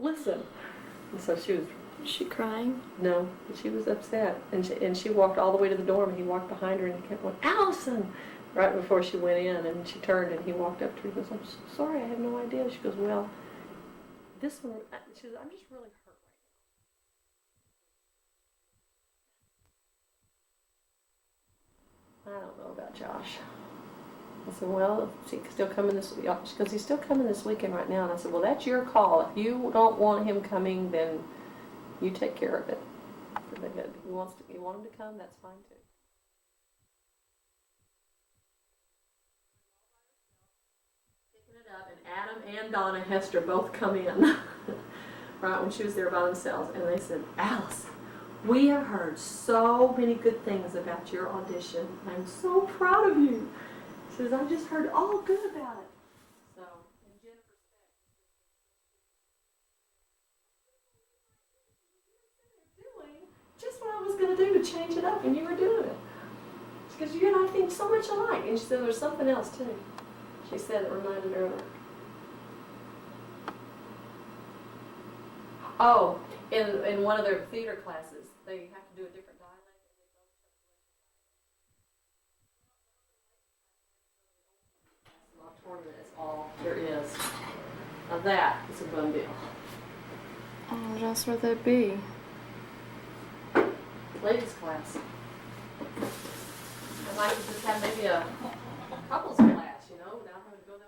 listen. And so she was. Was she crying? No, she was upset, and she walked all the way to the dorm, and he walked behind her, and he kept going, Allison, right before she went in, and she turned, and he walked up to her, he goes, I'm so sorry, I had no idea. She goes, well, this one, she goes, I'm just really hurt right now. I don't know about Josh. I said, well, he's still coming this week. She goes, he's still coming this weekend right now, and I said, well, that's your call. If you don't want him coming, then you take care of it. If you want him to come, that's fine too. Picking it up, and Adam and Donna Hester both come in, right when she was there by themselves, and they said, Alice, we have heard so many good things about your audition. I'm so proud of you. She says, I've just heard all good about it. So, and Jennifer just what I was going to do to change it up, and you were doing it. Because you and I think so much alike. And she said there's something else too. She said it reminded her of her. Oh, in one of their theater classes, they have to do a different dialect. Tournament is all there is. Now that is a done deal. Oh, what else would there be? Ladies class. I'd like to just have maybe a couples class, you know, without having to go down.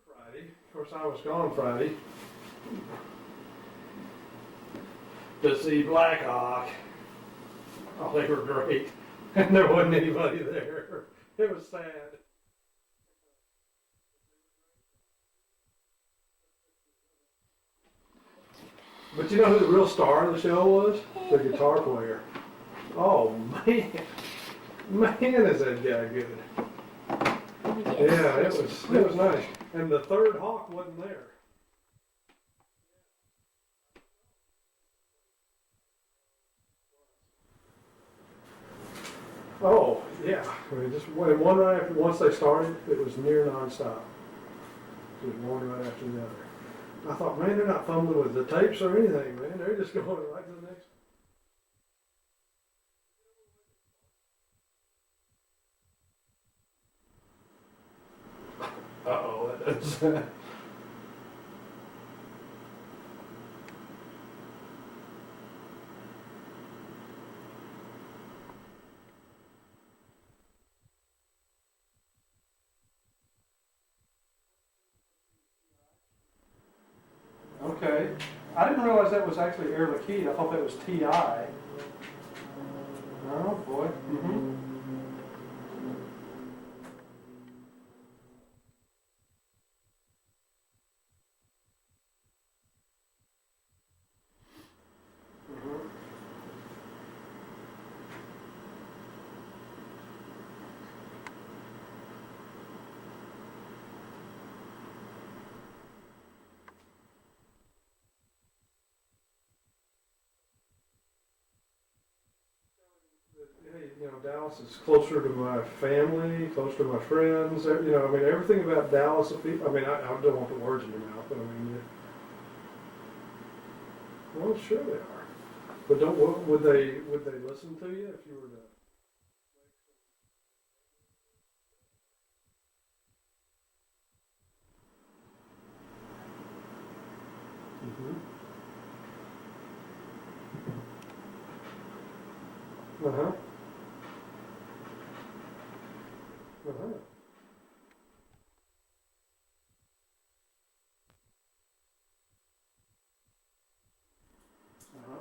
Friday. Of course, I was gone Friday to see Black Hawk. Oh, they were great, and there wasn't anybody there. It was sad. But you know who the real star of the show was? The guitar player. Oh man, is that guy good? Yeah, it was nice. And the third hawk wasn't there. Oh, yeah. I mean, just one right after, once they started, it was near nonstop. It was one right after the other. I thought, man, they're not fumbling with the tapes or anything, man. They're just going right to the next. Uh-oh, that's... Okay. I didn't realize that was actually Air Liquide. I thought that was TI. Oh, boy. Mm-hmm. You know, Dallas is closer to my family, closer to my friends. You know, I mean, everything about Dallas. I mean, I don't want the words in your mouth, but I mean, well, sure they are. But would they listen to you if you were to? Mm-hmm. Uh-huh. Uh-huh. Uh-huh.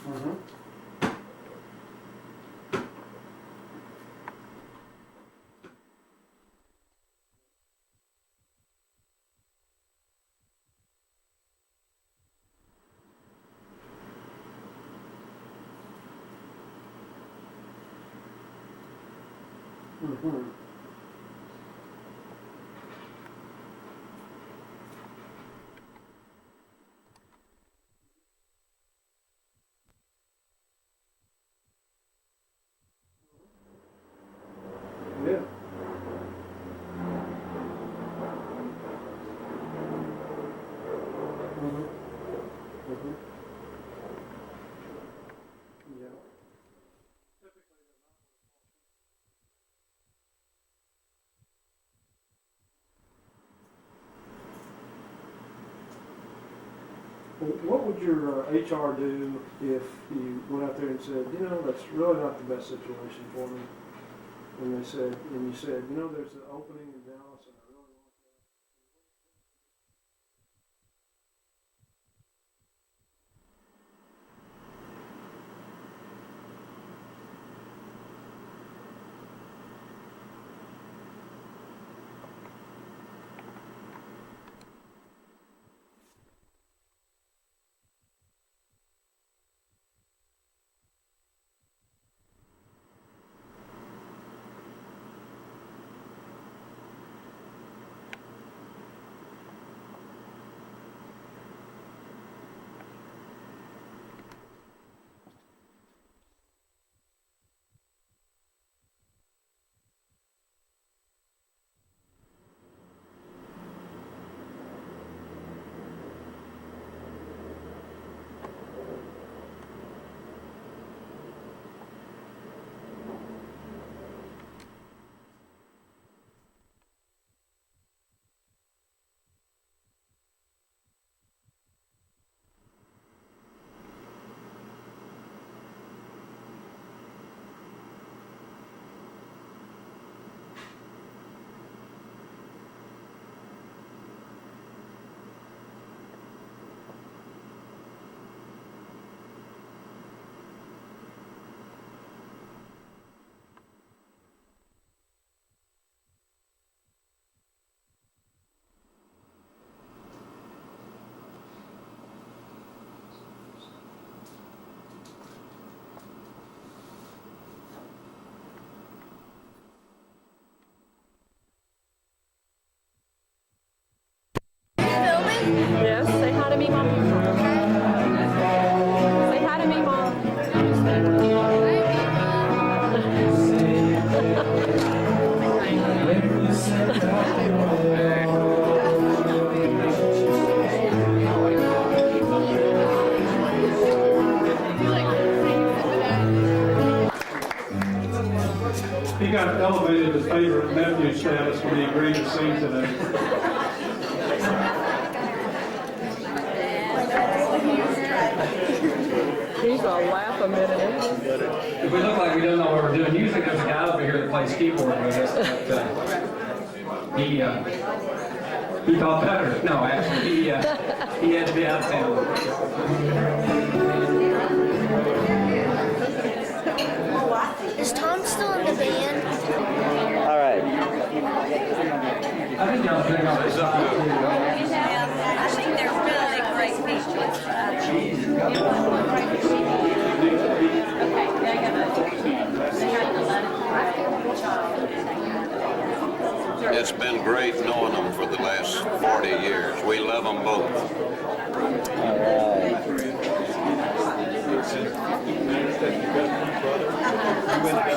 Mm-hmm. Mm-hmm. Yeah. Mm-hmm. Mm-hmm. Yeah. Well, what would your HR do if you went out there and said, you know, that's really not the best situation for me? And they said, and you said, you know, there's an opening in Dallas, and I really want that. Yes, say hi to Meemaw. Say hi to Meemaw. He got elevated to favorite nephew status when he agreed to sing today. He's gonna laugh a minute. If we look like we don't know what we're doing, usually there's a guy over here that plays keyboard with us, but he thought better. No, actually, he had to be out of town. Is Tom still in the band? All right. I think y'all doing all this stuff. I think they're really great features. It's been great knowing them for the last 40 years. We love them both. All right.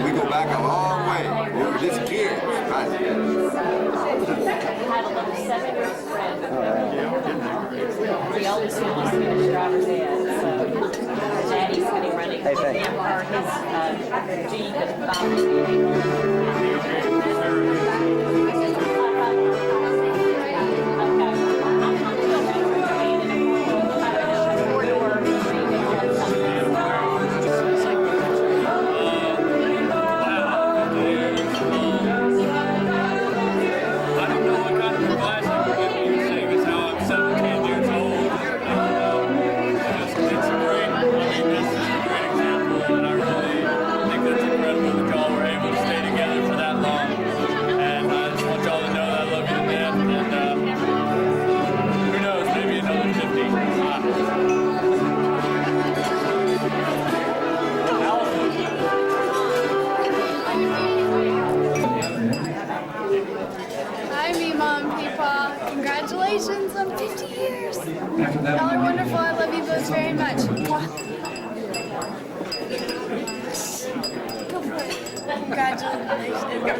We go back a long way. We were just kids. Right? Had a little 7-year friend. The oldest one was Swedish driver's ed. So Daddy's going to be running Hey, thanks. him or his Jeep and Bob. After that, Y'all are wonderful. I love you both very much. Congratulations. Later.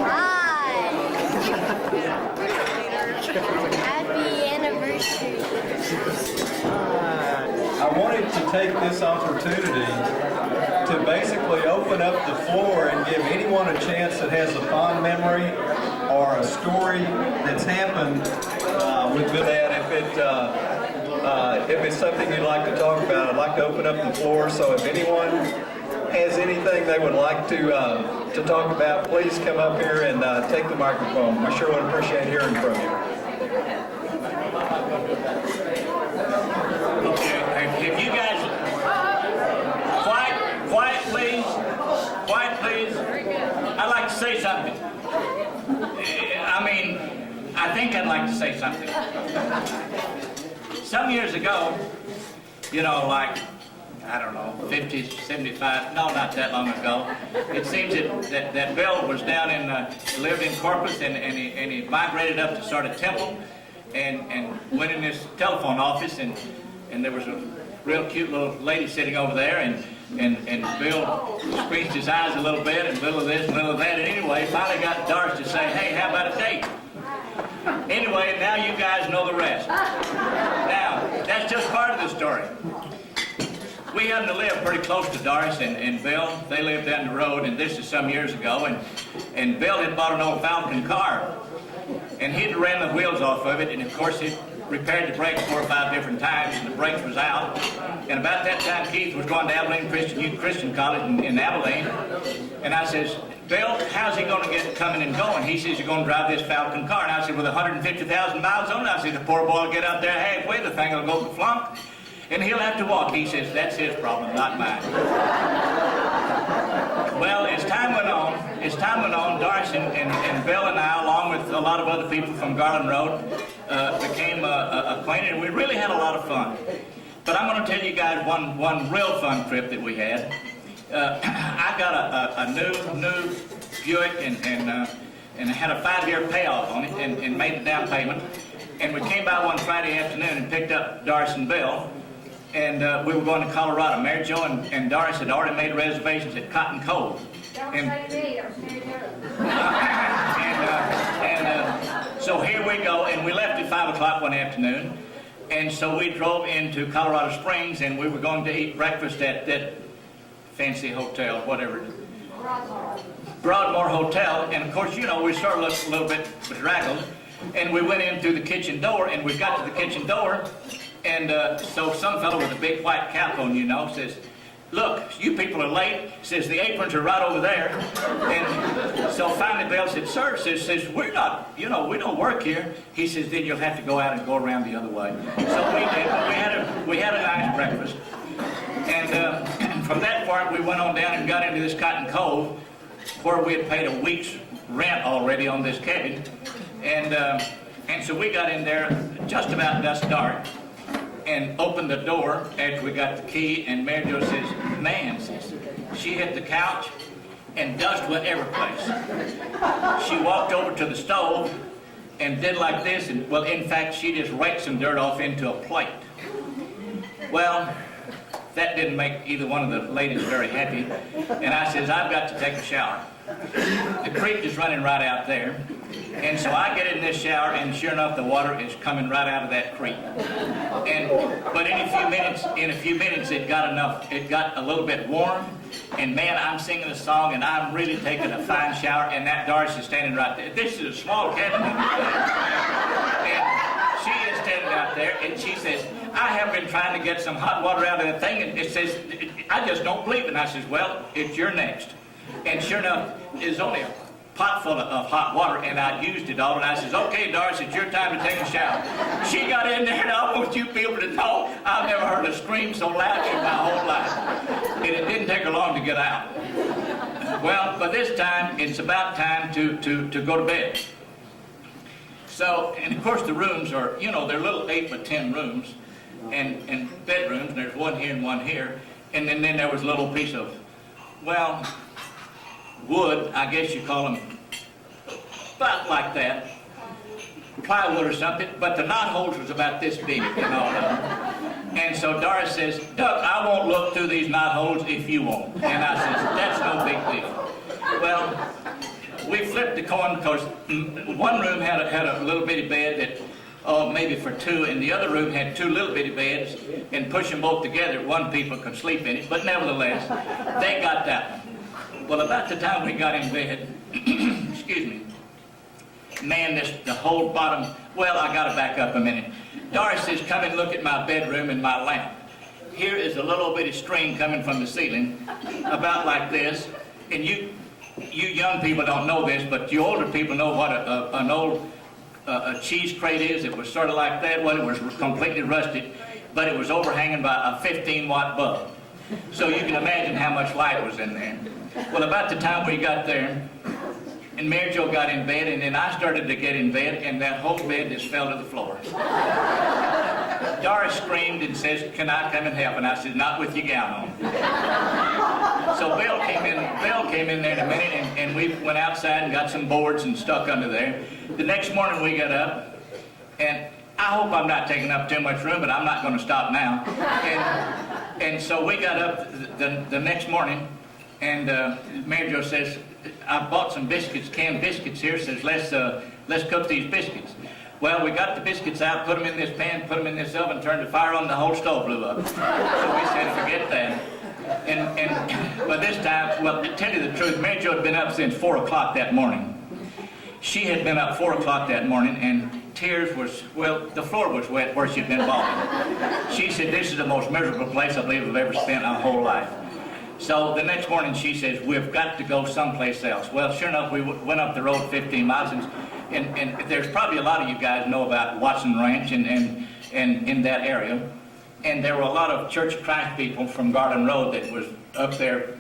Hi. Happy anniversary. I wanted to take this opportunity to basically open up the floor and give anyone a chance that has a fond memory or a story that's happened with that. If it's something you'd like to talk about, I'd like to open up the floor. So if anyone has anything they would like to talk about, please come up here and take the microphone. I sure would appreciate hearing from you. If you guys, quiet please, I'd like to say something. I think I'd like to say something. Some years ago, like, I don't know, 50, 75, no, not that long ago, it seems that Bill was down lived in Corpus, and he migrated up to sort of Temple, and went in this telephone office, and there was a real cute little lady sitting over there, and Bill squeezed his eyes a little bit, and a little of this, and a little of that, and anyway, finally got Doris to say, hey, how about a date? Anyway, now you guys know the rest. Now, that's just part of the story. We happened to live pretty close to Doris and Bill. They lived down the road, and this is some years ago, and Bill had bought an old Falcon car, and he'd ran the wheels off of it, and of course he repaired the brakes 4 or 5 different times, and the brakes was out. And about that time, Keith was going to Abilene Christian College in Abilene, and I says, Bill, how's he going to get coming and going? He says, you're going to drive this Falcon car. And I said, with 150,000 miles on it, I said, the poor boy will get out there halfway, the thing will go flunk, and he'll have to walk. He says, that's his problem, not mine. Well, as time went on, Doris and Bill and I, along with a lot of other people from Garland Road, became acquainted, and we really had a lot of fun. But I'm going to tell you guys one real fun trip that we had. I got a new Buick and I had a 5-year payoff on it and made the down payment. And we came by one Friday afternoon and picked up Doris and Bill, and we were going to Colorado. Mary Jo and Doris had already made reservations at Cotton Cove. So here we go, and we left at 5 o'clock one afternoon, and so we drove into Colorado Springs, and we were going to eat breakfast at that fancy hotel, whatever it is. Broadmoor Hotel, and of course, we sort of looked a little bit bedraggled, and we went in through the kitchen door, and we got to the kitchen door, and so some fellow with a big white cap on, says, look, you people are late. Says, the aprons are right over there. And so finally Bill said, sir, says we're not, we don't work here. He says, then you'll have to go out and go around the other way. So we did. We had a nice breakfast. And from that point, we went on down and got into this Cotton Cove, where we had paid a week's rent already on this cabin. And so we got in there just about dusk dark, and opened the door after we got the key, and Mary Jo says, man, she hit the couch and dust went every place. She walked over to the stove and did like this, and well, in fact, she just raked some dirt off into a plate. Well, that didn't make either one of the ladies very happy, and I says, I've got to take a shower. The creek is running right out there, and so I get in this shower, and sure enough, the water is coming right out of that creek. But in a few minutes, it got a little bit warm, and man, I'm singing a song, and I'm really taking a fine shower, and that Doris is standing right there. This is a small cabin, and she is standing out there, and she says, I have been trying to get some hot water out of that thing, and it says, I just don't believe it. And I says, well, it's your next. And sure enough, there's only a pot full of hot water, and I used it all. And I says, okay, Doris, it's your time to take a shower. She got in there, and I want you people to know, I've never heard a scream so loud in my whole life. And it didn't take her long to get out. Well, by this time, it's about time to go to bed. So, and of course the rooms are, they're little 8 by 10 rooms, and bedrooms, and there's one here and one here. and then there was a little piece of, well, wood, I guess you call them, about like that, plywood or something, but the knot holes was about this big and all that. And so Doris says, Doug, I won't look through these knot holes if you won't. And I says, that's no big deal. Well, we flipped the coin because one room had a little bitty bed that, maybe for two, and the other room had two little bitty beds, and push them both together, one people could sleep in it, but nevertheless, they got that one. Well, about the time we got in bed, excuse me, man, the whole bottom, well, I gotta back up a minute. Doris says, come and look at my bedroom and my lamp. Here is a little bitty string coming from the ceiling, about like this, and you young people don't know this, but you older people know what an old cheese crate is. It was sort of like that. Well, it was completely rusted, but it was overhanging by a 15-watt bulb. So you can imagine how much light was in there. Well, about the time we got there, and Mary Jo got in bed, and then I started to get in bed, and that whole bed just fell to the floor. Doris screamed and says, can I come and help? And I said, not with your gown on. So Bill came in there in a minute, and we went outside and got some boards and stuck under there. The next morning we got up, and I hope I'm not taking up too much room, but I'm not going to stop now. And so we got up the next morning, and Mary Jo says, I bought some biscuits, canned biscuits here, says, let's cook these biscuits. Well, we got the biscuits out, put them in this pan, put them in this oven, turned the fire on, the whole stove blew up. So we said, forget that. And by this time, well, to tell you the truth, Mary Jo had been up since 4 o'clock that morning. She had been up 4 o'clock that morning, and tears was, well, the floor was wet where she'd been bawling. She said, this is the most miserable place I believe I've ever spent my whole life. So the next morning she says, we've got to go someplace else. Well, sure enough, we went up the road 15 miles, and there's probably a lot of you guys know about Watson Ranch and in that area. And there were a lot of Church of Christ people from Garland Road that was up there,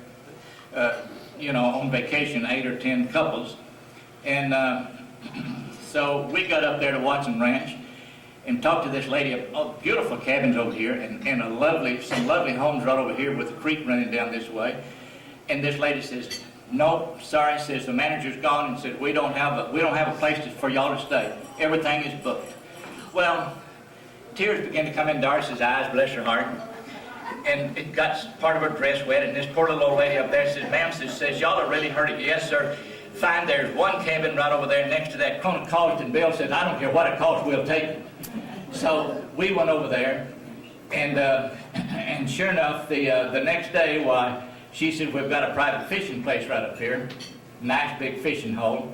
on vacation, 8 or 10 couples. And so we got up there to Watson Ranch and talked to this lady. Beautiful cabins over here, and some lovely homes right over here with a creek running down this way. And this lady says, no, sorry, says the manager's gone, and says we don't have a place for y'all to stay. Everything is booked. Well, tears began to come in Doris's eyes, bless her heart, and it got part of her dress wet. And this poor little old lady up there says, ma'am, says y'all are really hurting. Yes, sir. Fine, there's one cabin right over there next to that. Crone cost, and Bill said, I don't care what it costs, we'll take it. So we went over there, and sure enough, the next day, why, she said, we've got a private fishing place right up here, nice big fishing hole.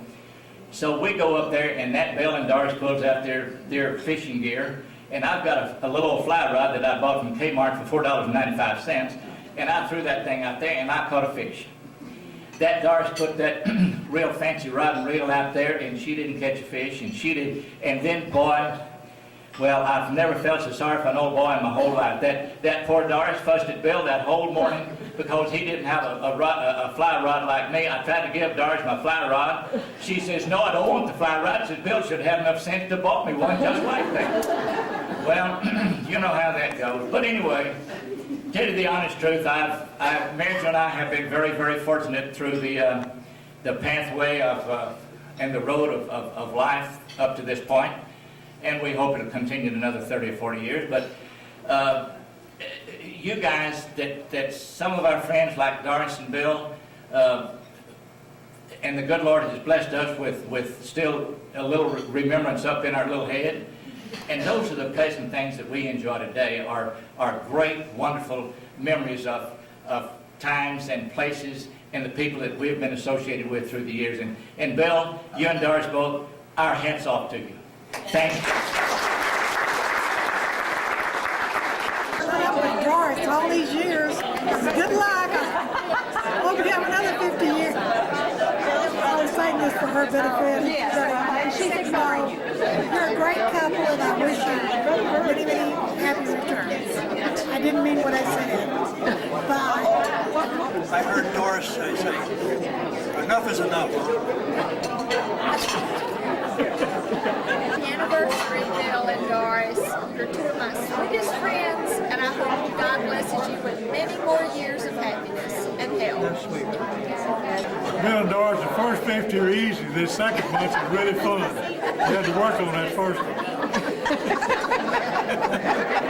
So we go up there, and that Bill and Doris pulls out their fishing gear, and I've got a little old fly rod that I bought from Kmart for $4.95, and I threw that thing out there, and I caught a fish. That Doris put that real fancy rod and reel out there, and she didn't catch a fish, and then, boy, well, I've never felt so sorry for an old boy in my whole life. That poor Doris fussed at Bill that whole morning because he didn't have a fly rod like me. I tried to give Doris my fly rod. She says, no, I don't want the fly rod. She says, Bill should have enough sense to bought me one just like that. Well, you know how that goes. But anyway, to tell you the honest truth, Mary Jo and I have been very, very fortunate through the pathway and the road of life up to this point. And we hope it'll continue another 30 or 40 years. But you guys, that some of our friends like Doris and Bill, and the good Lord has blessed us with still a little remembrance up in our little head. And those are the pleasant things that we enjoy today, are great, wonderful memories of times and places and the people that we've been associated with through the years. And Bill, you and Doris both, our hats off to you. Thank you. Doris all these years. Good luck. I hope you have another 50 years. I was saying this for her benefit. Yes. You're a great couple, and I wish you many, many happy returns. I didn't mean what I said. Bye. I heard Doris say, enough is enough. Anniversary, Bill and Doris. You're two of my sweetest friends, and I hope God blesses you with many more years of happiness and health. That's sweet. Bill and Doris, the first 50 are easy. This second bunch is really fun. You had to work on that first one.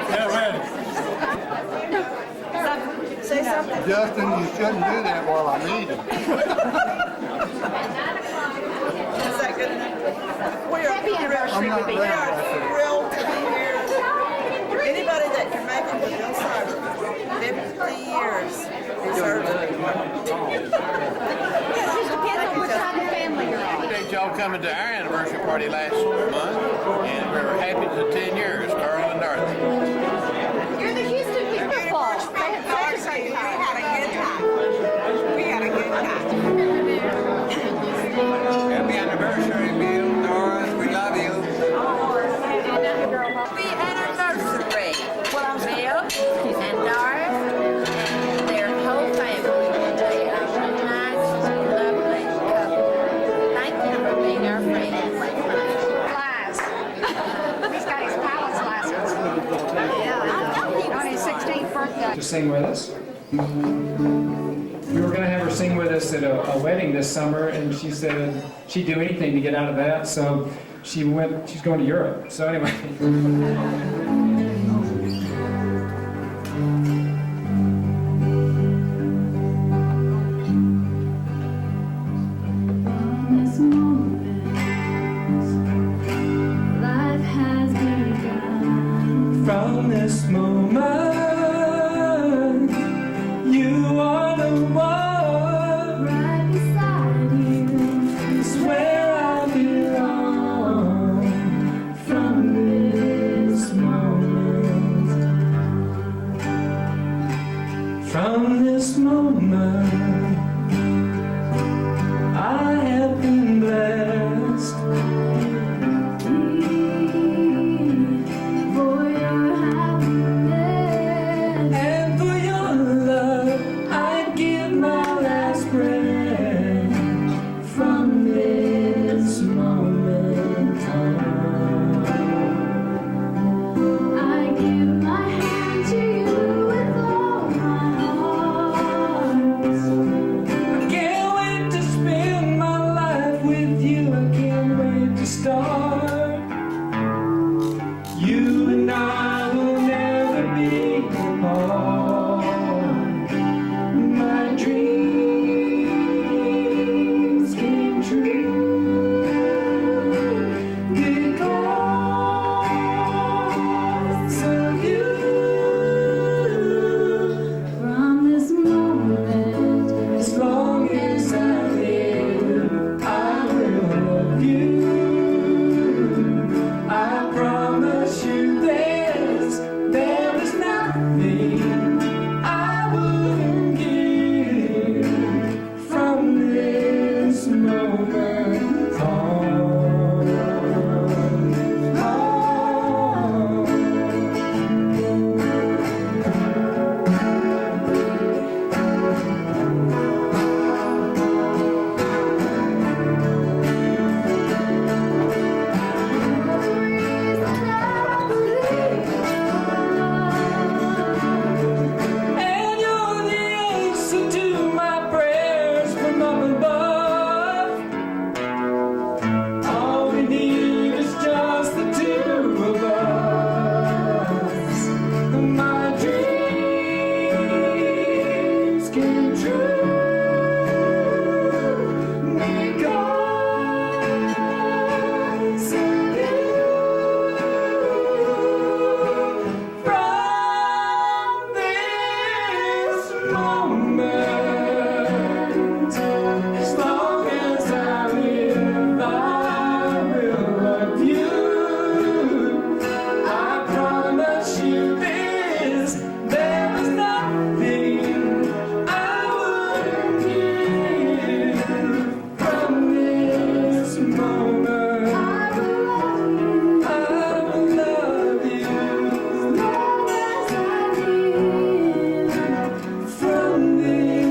Yeah, man. Say something. Justin, you shouldn't do that while I'm eating. Is that good enough? Happy anniversary to be ready. here. Thrilled to be here. Anybody that can make it to Bill Cyber, 50 years, deserves it. Depends on what side of the family you're on. Appreciate y'all coming to our anniversary party last month, and we're happy to 10 years, Carl and Dorothy. You're the Houston Peepaw. We had a good time. We had a good time. Happy anniversary, Bill, Doris, we love you. Happy anniversary, Bill and Doris and their whole family. They are a nice, lovely couple. Thank you for being our friends. Class. He's got his pilot's license. Yeah. On his 16th birthday. To sing with us. We were going to have her sing with us at a wedding this summer, and she said she'd do anything to get out of that, so she's going to Europe. So anyway. From this moment, you are the one right beside you. It's where I belong. From this moment, I have been blessed. And for your love, I'd give my last breath. From this moment on, I give my hand to you with all my heart. I can't wait to spend my life with you. I can't wait to start. You and I will never be apart. My dreams came true because of you. From this moment, as long as I live, I will love you. I promise you there is nothing I wouldn't give. From this moment on. And you're the answer to my prayers from up above. All we need is just the two of us. My dreams came true because of you. From this moment, as long as I live, I will love you. I promise you this, there is nothing I wouldn't give. From this moment, I will love you. As long as I live. From this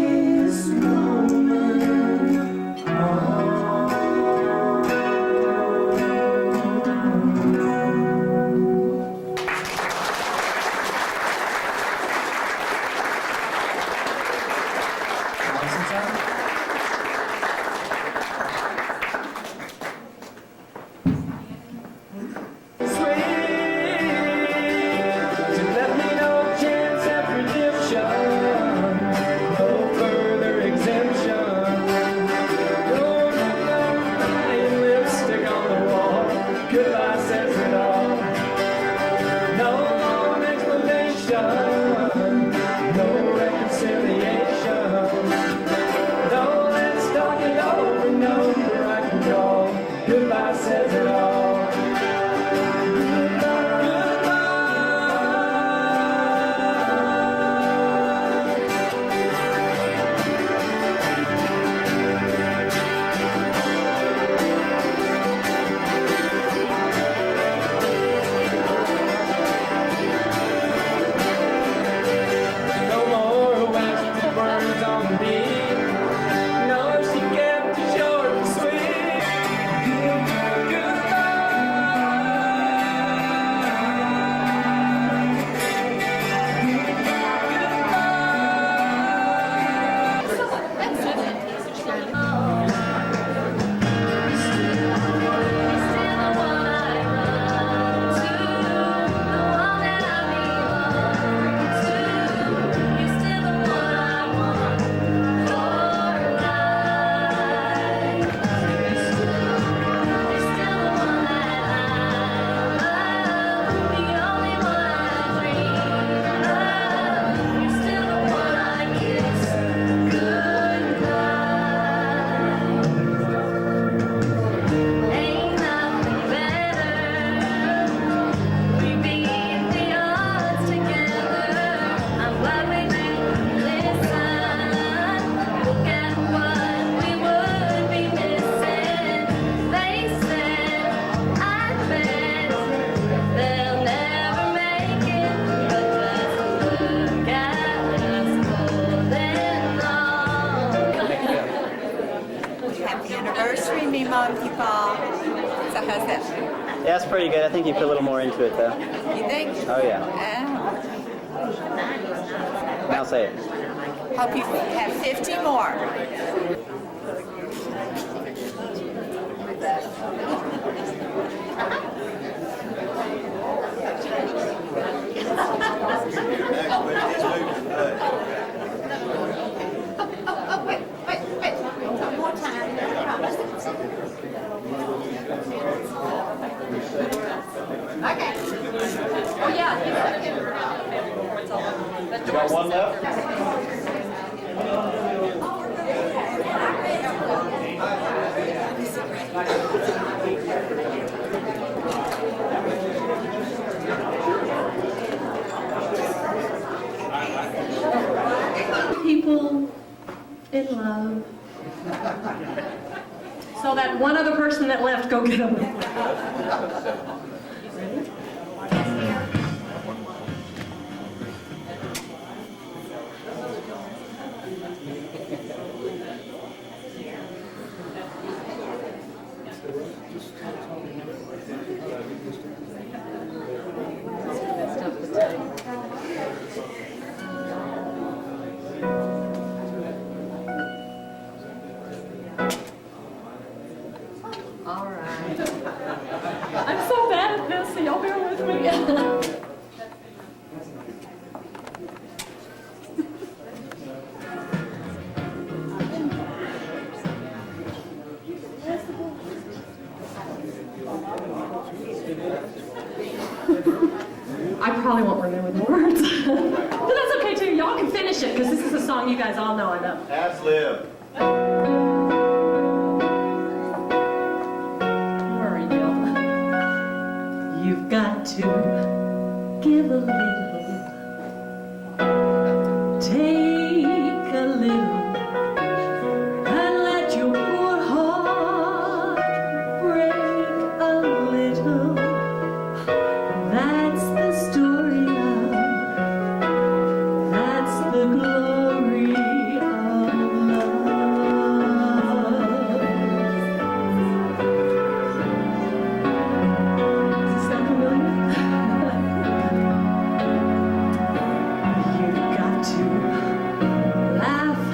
Meemaw and Peepaw. So how's that? Yeah, it's pretty good. I think you put a little more into it, though. You think? Oh, yeah. Now say it. Hope you have 50 more. Oh, yeah. You got one left? People in love. So that one other person that left, go get them. All right. I'm so bad at this, so y'all bear with me. I probably won't remember the words. But that's okay too. Y'all can finish it because this is a song you guys all know, I know. Ad-lib. You've got to give a little, take a little, and let your poor heart break a little. That's the story of, that's the glory of love. Does it sound familiar? You've got to laugh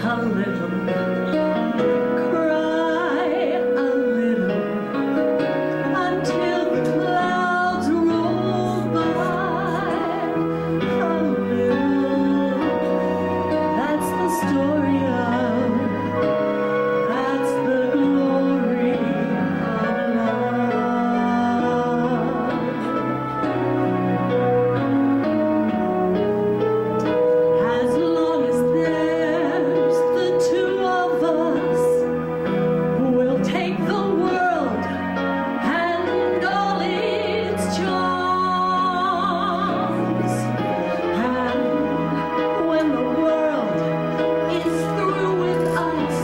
a little, cry a little, until the clouds roll by. A little, that's the story of, that's the glory of love. As long as there's the two of us, we'll take the world and all its charms. And when the world is through with us,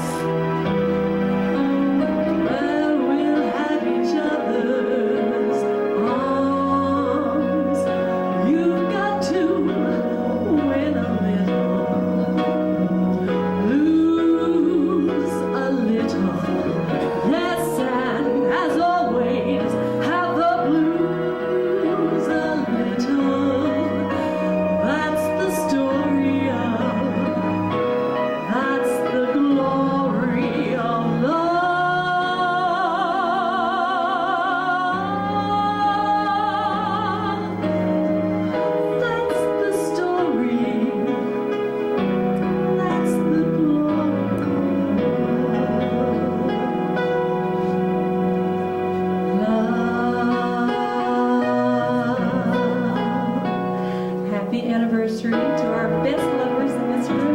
well, we'll have each other's arms. You've got to win a little, lose a little, yes, and as always, have the blues a little. That's the story of, that's the glory of love. That's the story, that's the glory of love. Happy anniversary to our best lovers in this room.